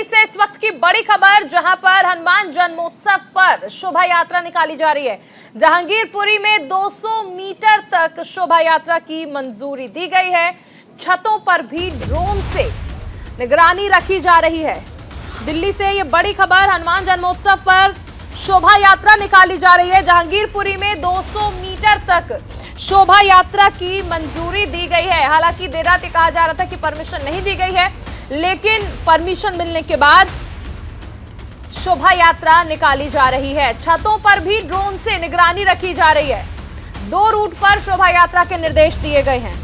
दिल्ली से इस वक्त की बड़ी खबर, जहां पर हनुमान जन्मोत्सव पर शोभा यात्रा निकाली जा रही है। जहांगीरपुरी में 200 मीटर तक शोभा यात्रा की मंजूरी दी गई है। छतों पर भी ड्रोन से निगरानी रखी जा रही है। दिल्ली से ये बड़ी खबर, हनुमान जन्मोत्सव पर शोभा यात्रा निकाली जा रही है। जहांगीरपुरी में 200 मीटर तक शोभा यात्रा की मंजूरी दी गई है। हालांकि देर रात कहा जा रहा था कि परमिशन नहीं दी गई है, लेकिन परमिशन मिलने के बाद शोभा यात्रा निकाली जा रही है। छतों पर भी ड्रोन से निगरानी रखी जा रही है। 2 रूट पर शोभा यात्रा के निर्देश दिए गए हैं।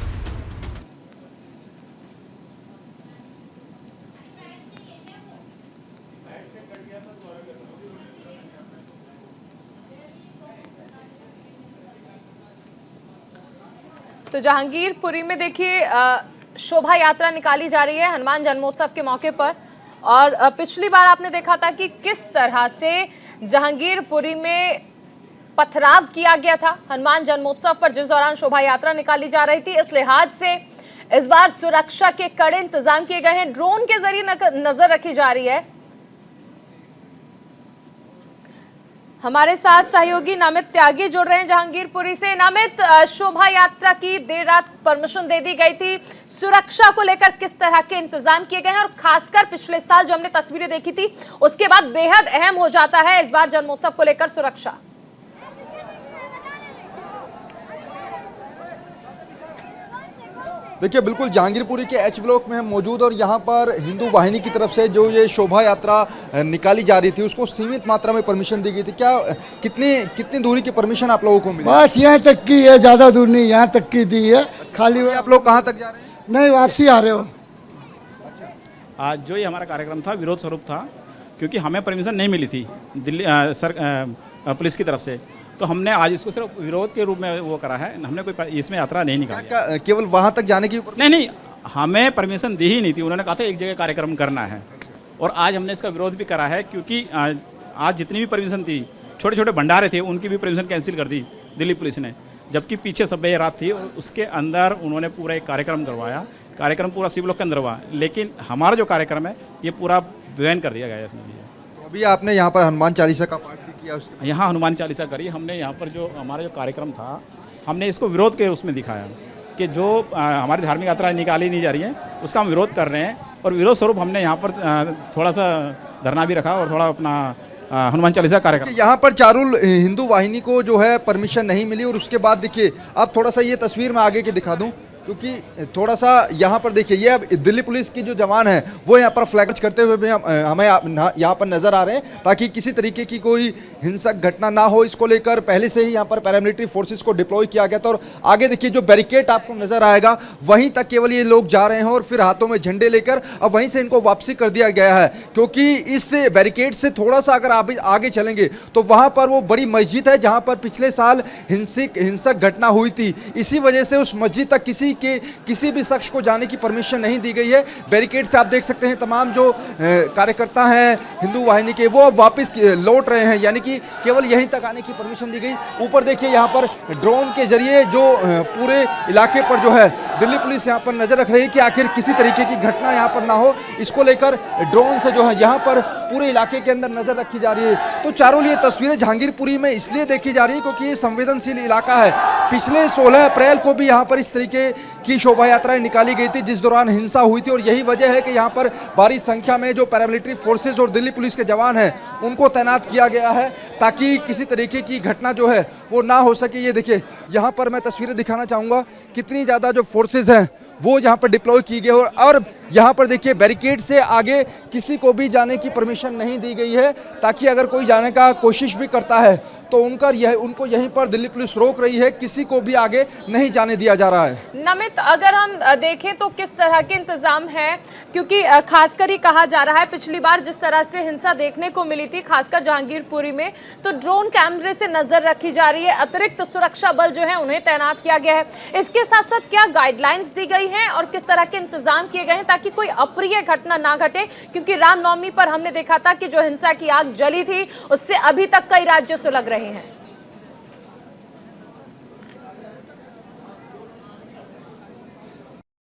तो जहांगीरपुरी में देखिए शोभा यात्रा निकाली जा रही है हनुमान जन्मोत्सव के मौके पर। और पिछली बार आपने देखा था कि किस तरह से जहांगीरपुरी में पथराव किया गया था हनुमान जन्मोत्सव पर, जिस दौरान शोभा यात्रा निकाली जा रही थी। इस लिहाज से इस बार सुरक्षा के कड़े इंतजाम किए गए हैं। ड्रोन के जरिए नजर रखी जा रही है। हमारे साथ सहयोगी नमित त्यागी जुड़ रहे हैं जहांगीरपुरी से। नमित, शोभा यात्रा की देर रात परमिशन दे दी गई थी, सुरक्षा को लेकर किस तरह के इंतजाम किए गए हैं? और खासकर पिछले साल जो हमने तस्वीरें देखी थी, उसके बाद बेहद अहम हो जाता है इस बार जन्मोत्सव को लेकर सुरक्षा। देखिए, बिल्कुल जहांगीरपुरी के एच ब्लॉक में हम मौजूद और यहाँ पर हिंदू वाहिनी की तरफ से जो ये शोभा यात्रा निकाली जा रही थी, उसको सीमित मात्रा में परमिशन दी गई थी। क्या कितनी दूरी की परमिशन आप लोगों को मिली? बस यहाँ तक की है, ज़्यादा दूर नहीं, यहाँ तक की दी है। खाली आप लोग कहाँ तक जा रहे हैं? नहीं, वापसी आ रहे हो। आज जो ये हमारा कार्यक्रम था विरोध स्वरूप था, क्योंकि हमें परमिशन नहीं मिली थी दिल्ली पुलिस की तरफ से। तो हमने आज इसको सिर्फ विरोध के रूप में वो करा है। हमने कोई इसमें यात्रा नहीं निकाली। केवल वहां तक जाने की नहीं, हमें परमिशन दी ही नहीं थी। उन्होंने कहा था एक जगह कार्यक्रम करना है, और आज हमने इसका विरोध भी करा है, क्योंकि आज जितनी भी परमिशन थी, छोटे छोटे भंडारे थे, उनकी भी परमिशन कैंसिल कर दी दिल्ली पुलिस ने। जबकि पीछे सब रात थी, और उसके अंदर उन्होंने पूरा एक कार्यक्रम करवाया। कार्यक्रम पूरा सी ब्लॉक के अंदर हुआ, लेकिन हमारा जो कार्यक्रम है ये पूरा बैन कर दिया गया है इसमें। अभी आपने यहाँ पर हनुमान चालीसा का पाठ भी किया? यहाँ हनुमान चालीसा करी हमने। यहाँ पर जो हमारा जो कार्यक्रम था, हमने इसको विरोध के उसमें दिखाया कि जो हमारी धार्मिक यात्रा निकाली नहीं जा रही है, उसका हम विरोध कर रहे हैं। और विरोध स्वरूप हमने यहाँ पर थोड़ा सा धरना भी रखा और थोड़ा अपना हनुमान चालीसा कार्यक्रम। यहाँ पर चारुल हिंदू वाहिनी को जो है परमिशन नहीं मिली, और उसके बाद देखिए, अब थोड़ा सा ये तस्वीर मैं आगे के दिखा दूँ, क्योंकि थोड़ा सा यहाँ पर देखिए, ये अब दिल्ली पुलिस की जो जवान है वो यहाँ पर फ्लैग करते हुए भी हमें यहाँ पर नजर आ रहे हैं, ताकि किसी तरीके की कोई हिंसक घटना ना हो। इसको लेकर पहले से ही यहाँ पर पैरामिलिट्री फोर्सेस को डिप्लॉय किया गया था। और आगे देखिए, जो बैरिकेड आपको नजर आएगा, वहीं तक केवल ये लोग जा रहे हैं, और फिर हाथों में झंडे लेकर अब वहीं से इनको वापसी कर दिया गया है। क्योंकि इस बैरिकेड से थोड़ा सा अगर आप आगे चलेंगे तो वहाँ पर वो बड़ी मस्जिद है, जहाँ पर पिछले साल हिंसक घटना हुई थी। इसी वजह से उस मस्जिद तक किसी भी शख्स को जाने की परमिशन नहीं दी गई है। बैरिकेड से आप देख सकते हैं तमाम जो कार्यकर्ता हैं हिंदू वाहिनी के, वो वापस लौट रहे हैं, यानी कि केवल यहीं तक आने की परमिशन दी गई। ऊपर देखिए, यहाँ पर ड्रोन के जरिए जो पूरे इलाके पर जो है दिल्ली पुलिस यहाँ पर नजर रख रही है कि आखिर किसी तरीके की घटना यहाँ पर ना हो। इसको लेकर ड्रोन से जो है यहाँ पर पूरे इलाके के अंदर नजर रखी जा रही है। तो चारों ये तस्वीरें जहांगीरपुरी में इसलिए देखी जा रही है क्योंकि ये संवेदनशील इलाका है। पिछले 16 अप्रैल को भी यहाँ पर इस तरीके की शोभा यात्राएं निकाली गई थी, जिस दौरान हिंसा हुई थी, और यही वजह है कि यहाँ पर भारी संख्या में जो पैरामिलिट्री फोर्सेज और दिल्ली पुलिस के जवान हैं उनको तैनात किया गया है, ताकि किसी तरीके की घटना जो है वो ना हो सके। ये देखिए, यहाँ पर मैं तस्वीरें दिखाना चाहूँगा, कितनी ज़्यादा जो फोर्सेज हैं वो यहाँ पर डिप्लॉय की गई है। और यहाँ पर देखिए, बैरिकेड से आगे किसी को भी जाने की परमिशन नहीं दी गई है, ताकि अगर कोई जाने का कोशिश भी करता है तो उनको यहीं पर दिल्ली पुलिस रोक रही है, किसी को भी आगे नहीं जाने दिया जा रहा है। नमित, अगर हम देखें तो किस तरह के इंतजाम हैं, क्योंकि खासकर ये कहा जा रहा है पिछली बार जिस तरह से हिंसा देखने को मिली थी खासकर जहांगीरपुरी में, तो ड्रोन कैमरे से नजर रखी जा रही है, अतिरिक्त सुरक्षा बल जो है उन्हें तैनात किया गया है। इसके साथ साथ क्या गाइडलाइंस दी गई हैं और किस तरह के इंतजाम किए गए हैं ताकि कोई अप्रिय घटना ना घटे? क्योंकि रामनवमी पर हमने देखा था कि जो हिंसा की आग जली थी, उससे अभी तक कई राज्य सुलग रहे हैं।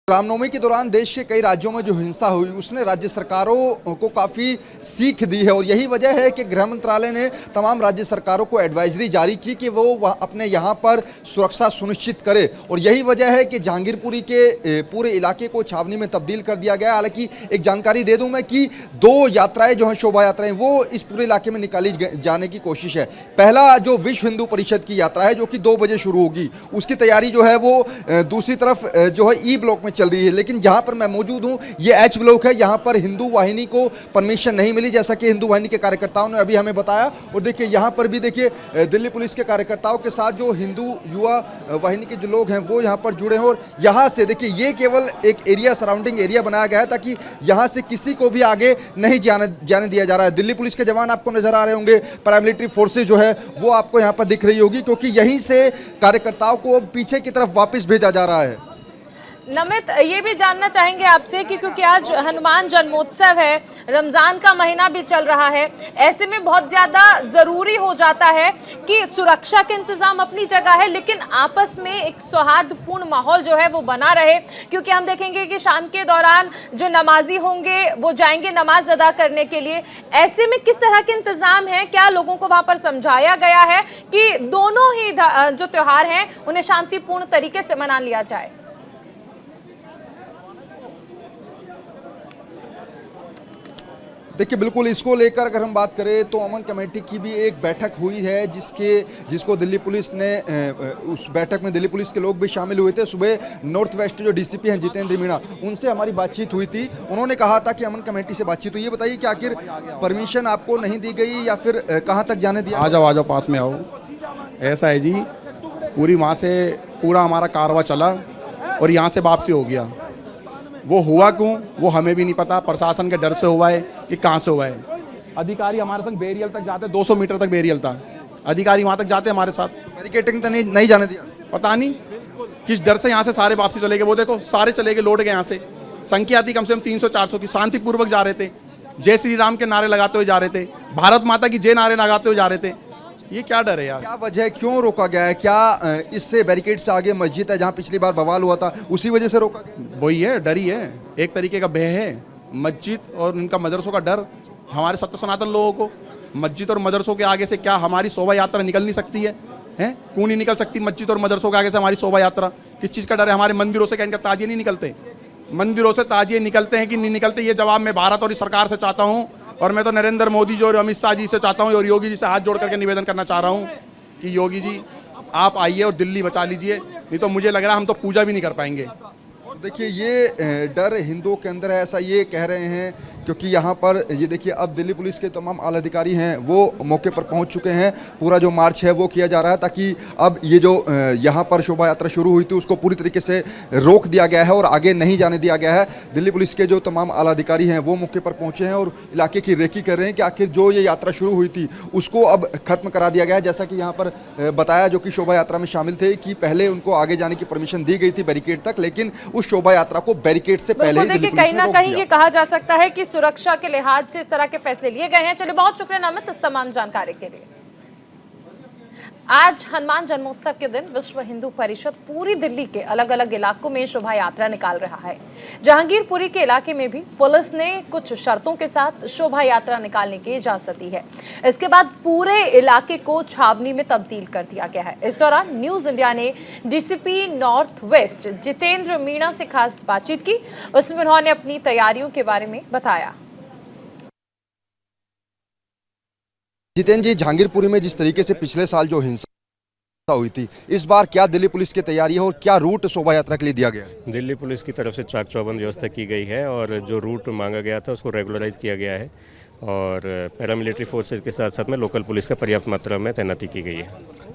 रामनवमी के दौरान देश के कई राज्यों में जो हिंसा हुई उसने राज्य सरकारों को काफ़ी सीख दी है और यही वजह है कि गृह मंत्रालय ने तमाम राज्य सरकारों को एडवाइजरी जारी की कि वो अपने यहाँ पर सुरक्षा सुनिश्चित करे और यही वजह है कि जहांगीरपुरी के पूरे इलाके को छावनी में तब्दील कर दिया गया। हालांकि एक जानकारी दे दूं मैं कि 2 यात्राएं जो हैं शोभा यात्राएं वो इस पूरे इलाके में निकाली जाने की कोशिश है। पहला जो विश्व हिंदू परिषद की यात्रा है जो कि 2 बजे शुरू होगी, उसकी तैयारी जो है वो दूसरी तरफ जो है ई ब्लॉक में चल रही है। लेकिन जहां पर मैं मौजूद हूं ये एच ब्लॉक है, यहां पर हिंदू वाहिनी को परमिशन नहीं मिली जैसा कि हिंदू वाहिनी के कार्यकर्ताओं ने अभी हमें बताया। और देखिए यहां पर भी देखिए दिल्ली पुलिस के कार्यकर्ताओं के साथ जो हिंदू युवा वाहिनी के जो लोग हैं वो यहां पर जुड़े हैं और यहां से देखिए ये केवल एक एरिया सराउंडिंग एरिया बनाया गया है ताकि यहां से किसी को भी आगे नहीं जाने दिया जा रहा है। दिल्ली पुलिस के जवान आपको नजर आ रहे होंगे, पैरामिलिट्री फोर्सेज जो है वो आपको यहां पर दिख रही होगी क्योंकि यहीं से कार्यकर्ताओं को पीछे की तरफ वापस भेजा जा रहा है। नमित, ये भी जानना चाहेंगे आपसे कि क्योंकि आज हनुमान जन्मोत्सव है, रमजान का महीना भी चल रहा है, ऐसे में बहुत ज्यादा जरूरी हो जाता है कि सुरक्षा के इंतजाम अपनी जगह है लेकिन आपस में एक सौहार्दपूर्ण माहौल जो है वो बना रहे, क्योंकि हम देखेंगे कि शाम के दौरान जो नमाजी होंगे वो जाएंगे नमाज अदा करने के लिए। ऐसे में किस तरह के इंतजाम है, क्या लोगों को वहां पर समझाया गया है कि दोनों ही जो त्योहार हैं उन्हें शांतिपूर्ण तरीके से मना लिया जाए? देखिए बिल्कुल इसको लेकर अगर हम बात करें तो अमन कमेटी की भी एक बैठक हुई है जिसको दिल्ली पुलिस ने उस बैठक में दिल्ली पुलिस के लोग भी शामिल हुए थे। सुबह नॉर्थ वेस्ट जो डीसीपी हैं जितेंद्र मीणा, उनसे हमारी बातचीत हुई थी। उन्होंने कहा था कि अमन कमेटी से बातचीत हुई। ये बताइए कि आखिर परमिशन आपको नहीं दी गई या फिर कहाँ तक जाने दिया? आ जाओ पास में आओ। ऐसा है जी, पूरी वहाँ से पूरा हमारा कारवा चला और यहाँ से वापसी हो गया। वो हुआ क्यों वो हमें भी नहीं पता, प्रशासन के डर से हुआ है कि कहाँ से हुआ है। अधिकारी हमारे संग बेरियल तक जाते, 200 मीटर तक बेरियल था, अधिकारी वहाँ तक जाते हमारे साथ। बैरिकेटिंग तो नहीं जाने दिया? पता नहीं किस डर से यहाँ से सारे वापसी चले गए। वो देखो सारे चले गए, लौट गए यहाँ से। संख्या थी कम से कम 300-400 की, शांतिपूर्वक जा रहे थे, जय श्री राम के नारे लगाते हुए जा रहे थे, भारत माता की जय नारे लगाते हुए जा रहे थे। ये क्या डर है यार? क्या वजह है, क्यों रोका गया है? क्या इससे बैरिकेड से आगे मस्जिद है जहां पिछली बार बवाल हुआ था उसी वजह से रोका गया? वही है, डर ही है, एक तरीके का भय है। मस्जिद और उनका मदरसों का डर। हमारे सत्य सनातन लोगों को मस्जिद और मदरसों के आगे से क्या हमारी शोभा यात्रा निकल नहीं सकती है? क्यों नहीं निकल सकती मस्जिद और मदरसों के आगे से हमारी शोभा यात्रा? किस चीज़ का डर है? हमारे मंदिरों से क्या इनका ताजिए नहीं निकलते? मंदिरों से ताजिए निकलते हैं कि नहीं निकलते? ये जवाब मैं भारत और इस सरकार से चाहता हूँ और मैं तो नरेंद्र मोदी जी और अमित शाह जी से चाहता हूँ और योगी जी से हाथ जोड़ करके निवेदन करना चाह रहा हूँ कि योगी जी आप आइए और दिल्ली बचा लीजिए, नहीं तो मुझे लग रहा है हम तो पूजा भी नहीं कर पाएंगे। देखिए ये डर हिंदुओं के अंदर है, ऐसा ये कह रहे हैं क्योंकि यहाँ पर ये देखिए अब दिल्ली पुलिस के तमाम आला अधिकारी हैं वो मौके पर पहुँच चुके हैं। पूरा जो मार्च है वो किया जा रहा है ताकि अब ये जो यहाँ पर शोभा यात्रा शुरू हुई थी उसको पूरी तरीके से रोक दिया गया है और आगे नहीं जाने दिया गया है। दिल्ली पुलिस के जो तमाम आला अधिकारी हैं वो मौके पर पहुँचे हैं और इलाके की रेकी कर रहे हैं कि आखिर जो ये यात्रा शुरू हुई थी उसको अब खत्म करा दिया गया है। जैसा कि यहाँ पर बताया जो कि शोभा यात्रा में शामिल थे कि पहले उनको आगे जाने की परमिशन दी गई थी बैरिकेड तक, लेकिन उस शोभा यात्रा को बैरिकेड से पहले ही दिल्ली पुलिस कहीं ने ना रोक कहीं दिया। ये कहा जा सकता है कि सुरक्षा के लिहाज से इस तरह के फैसले लिए गए हैं। चलिए बहुत शुक्रिया नमित इस तमाम जानकारी के लिए। आज हनुमान जन्मोत्सव के दिन विश्व हिंदू परिषद पूरी दिल्ली के अलग अलग इलाकों में शोभा यात्रा निकाल रहा है। जहांगीरपुरी के इलाके में भी पुलिस ने कुछ शर्तों के साथ शोभा यात्रा निकालने की इजाजत दी है। इसके बाद पूरे इलाके को छावनी में तब्दील कर दिया गया है। इस दौरान न्यूज इंडिया ने DCP north west Jitendra Meena से खास बातचीत की। उसमें उन्होंने अपनी तैयारियों के बारे में बताया। जितेंद्र जी, जहांगीरपुरी में जिस तरीके से पिछले साल जो हिंसा हुई थी, इस बार क्या दिल्ली पुलिस की तैयारी है और क्या रूट शोभा यात्रा के लिए दिया गया है? दिल्ली पुलिस की तरफ से चाक चौबंद व्यवस्था की गई है और जो रूट मांगा गया था उसको रेगुलराइज किया गया है और पैरामिलिट्री फोर्सेज के साथ साथ में लोकल पुलिस का पर्याप्त मात्रा में तैनाती की गई है।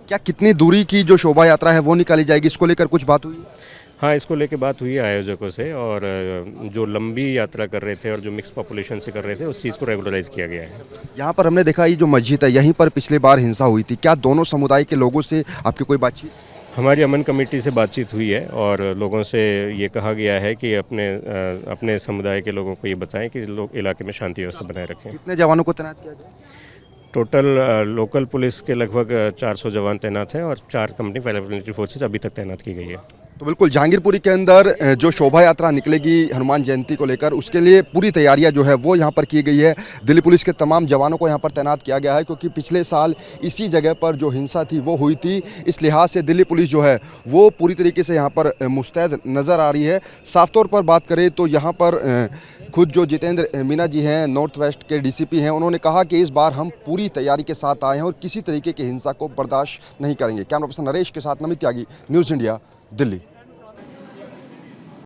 क्या कितनी दूरी की जो शोभा यात्रा है वो निकाली जाएगी, इसको लेकर कुछ बात हुई? हाँ, इसको लेके बात हुई है आयोजकों से और जो लंबी यात्रा कर रहे थे और जो मिक्स पॉपुलेशन से कर रहे थे उस चीज़ को रेगुलराइज किया गया है। यहाँ पर हमने देखा ये जो मस्जिद है यहीं पर पिछले बार हिंसा हुई थी, क्या दोनों समुदाय के लोगों से आपकी कोई बातचीत? हमारी अमन कमेटी से बातचीत हुई है और लोगों से ये कहा गया है कि अपने समुदाय के लोगों को ये बताएं कि लोग इलाके में शांति व्यवस्था बनाए रखें। कितने जवानों को तैनात किया गया? टोटल लोकल पुलिस के लगभग 400 जवान तैनात हैं और 4 कंपनी पैरामिलिट्री फोर्सेज अभी तक तैनात की गई है। तो बिल्कुल जहांगीरपुरी के अंदर जो शोभा यात्रा निकलेगी हनुमान जयंती को लेकर, उसके लिए पूरी तैयारियां जो है वो यहाँ पर की गई है। दिल्ली पुलिस के तमाम जवानों को यहाँ पर तैनात किया गया है, क्योंकि पिछले साल इसी जगह पर जो हिंसा थी वो हुई थी। इस लिहाज से दिल्ली पुलिस जो है वो पूरी तरीके से यहाँ पर मुस्तैद नज़र आ रही है। साफ तौर पर बात करें तो यहाँ पर खुद जो जितेंद्र मीना जी हैं, नॉर्थ वेस्ट के डीसीपी हैं, उन्होंने कहा कि इस बार हम पूरी तैयारी के साथ आए हैं और किसी तरीके की हिंसा को बर्दाश्त नहीं करेंगे। कैमरा पर्सन नरेश के साथ नमित त्यागी, न्यूज़ इंडिया, दिल्ली।